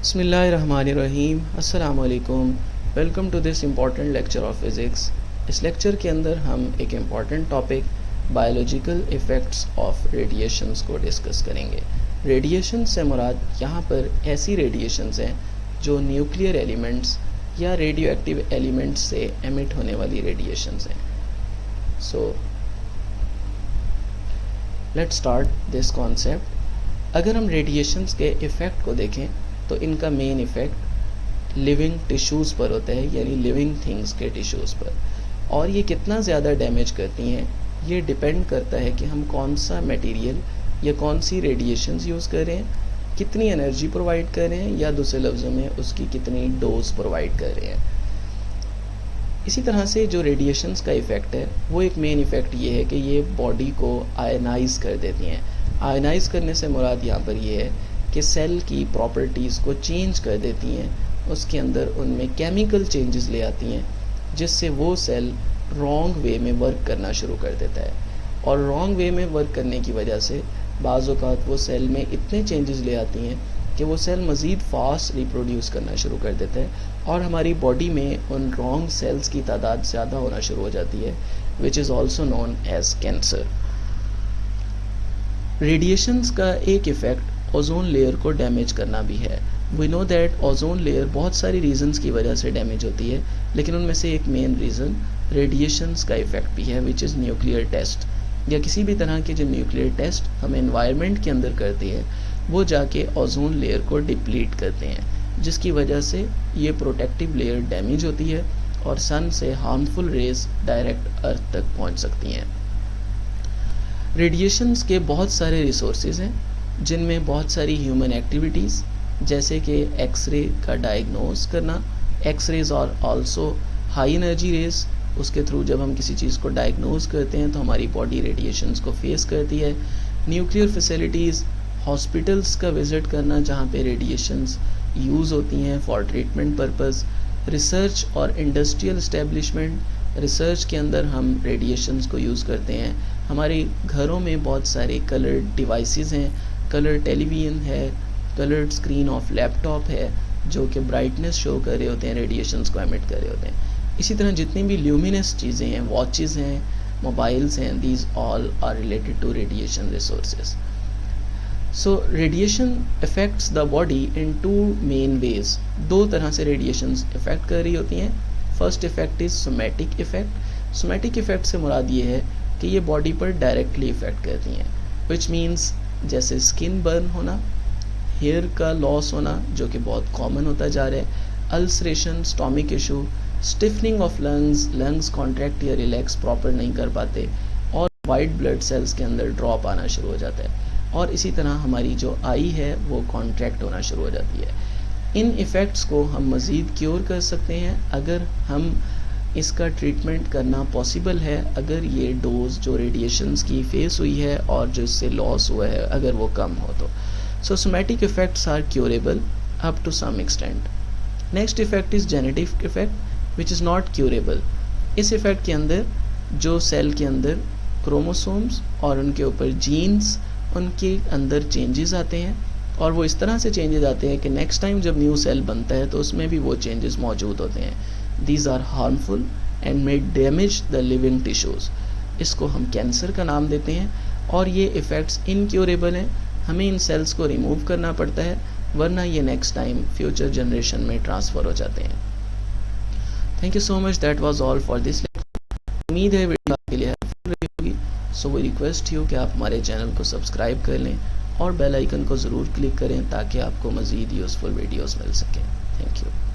बिस्मिल्लाहिर्रहमानिर्रहीम। अस्सलामु अलैकुम। Welcome to this important lecture of physics. इस लेक्चर के अंदर हम एक important topic biological effects of radiations को डिस्कस करेंगे। रेडिएशन से मुराद यहाँ पर ऐसी रेडिएशंस हैं जो न्यूक्लियर एलिमेंट्स या रेडियो एक्टिव एलिमेंट्स से एमिट होने वाली रेडिएशंस हैं। So let's start this concept. अगर हम रेडिएशंस के इफ़ेक्ट को देखें तो इनका मेन इफ़ेक्ट लिविंग टिश्यूज़ पर होता है, यानी लिविंग थिंग्स के टिश्यूज़ पर। और ये कितना ज़्यादा डैमेज करती हैं ये डिपेंड करता है कि हम कौन सा मटेरियल या कौन सी रेडिएशंस यूज़ कर रहे हैं, कितनी एनर्जी प्रोवाइड कर रहे हैं, या दूसरे लफ्ज़ों में उसकी कितनी डोज प्रोवाइड कर रहे हैं। इसी तरह से जो रेडिएशंस का इफ़ेक्ट है वो एक मेन इफ़ेक्ट ये है कि ये बॉडी को आयनाइज कर देती हैं। आयनाइज करने से मुराद यहाँ पर ये है कि सेल की प्रॉपर्टीज़ को चेंज कर देती हैं, उसके अंदर उनमें केमिकल चेंजेस ले आती हैं जिससे वो सेल रॉन्ग वे में वर्क करना शुरू कर देता है। और रॉन्ग वे में वर्क करने की वजह से बाज़ औक़ात वो सेल में इतने चेंजेस ले आती हैं कि वो सेल मज़ीद फास्ट रिप्रोड्यूस करना शुरू कर देता है और हमारी बॉडी में उन रॉन्ग सेल्स की तादाद ज़्यादा होना शुरू हो जाती है, which is also known as cancer. Radiations का एक इफ़ेक्ट ओजोन लेयर को डैमेज करना भी है। We know that ozone layer बहुत सारी रीजंस की वजह से डैमेज होती है, लेकिन उनमें से एक मेन रीज़न रेडिएशंस का इफ़ेक्ट भी है, विच इज़ न्यूक्लियर टेस्ट। या किसी भी तरह के जो न्यूक्लियर टेस्ट हम एनवायरनमेंट के अंदर करते हैं वो जाके ओजोन लेयर को डिप्लीट करते हैं, जिसकी वजह से ये प्रोटेक्टिव लेयर डैमेज होती है और सन से हार्मफुल रेज डायरेक्ट अर्थ तक पहुंच सकती हैं। रेडिएशंस के बहुत सारे रिसोर्सेज हैं जिनमें बहुत सारी ह्यूमन एक्टिविटीज़ जैसे कि एक्सरे का डायग्नोस करना, एक्सरेज और आल्सो हाई एनर्जी रेज, उसके थ्रू जब हम किसी चीज़ को डायग्नोस करते हैं तो हमारी बॉडी रेडिएशंस को फेस करती है। न्यूक्लियर फैसिलिटीज़, हॉस्पिटल्स का विज़िट करना जहाँ पे रेडिएशंस यूज़ होती हैं फॉर ट्रीटमेंट पर्पस। रिसर्च और इंडस्ट्रियल इस्टेब्लिशमेंट, रिसर्च के अंदर हम रेडिएशंस को यूज़ करते हैं। हमारे घरों में बहुत सारे कलर्ड डिवाइसेस हैं, कलर टेलीविज़न है, कलर्ड स्क्रीन ऑफ लैपटॉप है जो कि ब्राइटनेस शो कर रहे होते हैं, रेडिएशंस को एमिट कर रहे होते हैं। इसी तरह जितनी भी ल्यूमिनस चीज़ें हैं, वॉचेस हैं, मोबाइल्स हैं, these all are related to radiation resources. So radiation affects the body in two main ways. दो तरह से रेडिएशंस इफ़ेक्ट कर रही होती हैं। First effect is somatic effect. Somatic effect से मुराद ये है कि ये बॉडी पर डायरेक्टली इफ़ेक्ट करती हैं, विच मीन्स जैसे स्किन बर्न होना, हेयर का लॉस होना जो कि बहुत कॉमन होता जा रहा है, ulceration, stomach issue, stiffening of lungs, lungs contract या रिलैक्स प्रॉपर नहीं कर पाते, और वाइट ब्लड सेल्स के अंदर ड्रॉप आना शुरू हो जाता है। और इसी तरह हमारी जो आई है वो कॉन्ट्रैक्ट होना शुरू हो जाती है। इन इफ़ेक्ट्स को हम मज़ीद क्योर कर सकते हैं अगर हम इसका ट्रीटमेंट करना पॉसिबल है, अगर ये डोज जो रेडिएशंस की फेस हुई है और जो इससे लॉस हुआ है अगर वो कम हो तो। So somatic effects are curable up to some extent. Next effect is genetic effect which is not curable. इस इफ़ेक्ट के अंदर जो सेल के अंदर क्रोमोसोम्स और उनके ऊपर जीन्स, उनके अंदर चेंजेस आते हैं और वो इस तरह से चेंजेस आते हैं कि नेक्स्ट टाइम जब न्यू सेल बनता है तो उसमें भी वो चेंजेस मौजूद होते हैं। These are harmful and may damage the living tissues. इसको हम कैंसर का नाम देते हैं और ये इफ़ेक्ट्स इनक्योरेबल हैं। हमें इन सेल्स को रिमूव करना पड़ता है, वरना ये नेक्स्ट टाइम फ्यूचर जनरेशन में ट्रांसफ़र हो जाते हैं। Thank you so much, that was all for this lecture. उम्मीद है वीडियो आपके लिए हेल्पफुल रही होगी। सो वी रिक्वेस्ट यू कि आप हमारे चैनल को सब्सक्राइब कर लें और बेल आइकन को ज़रूर क्लिक करें ताकि आपको मज़ीद यूज़फुल वीडियोस मिल सकें। Thank you.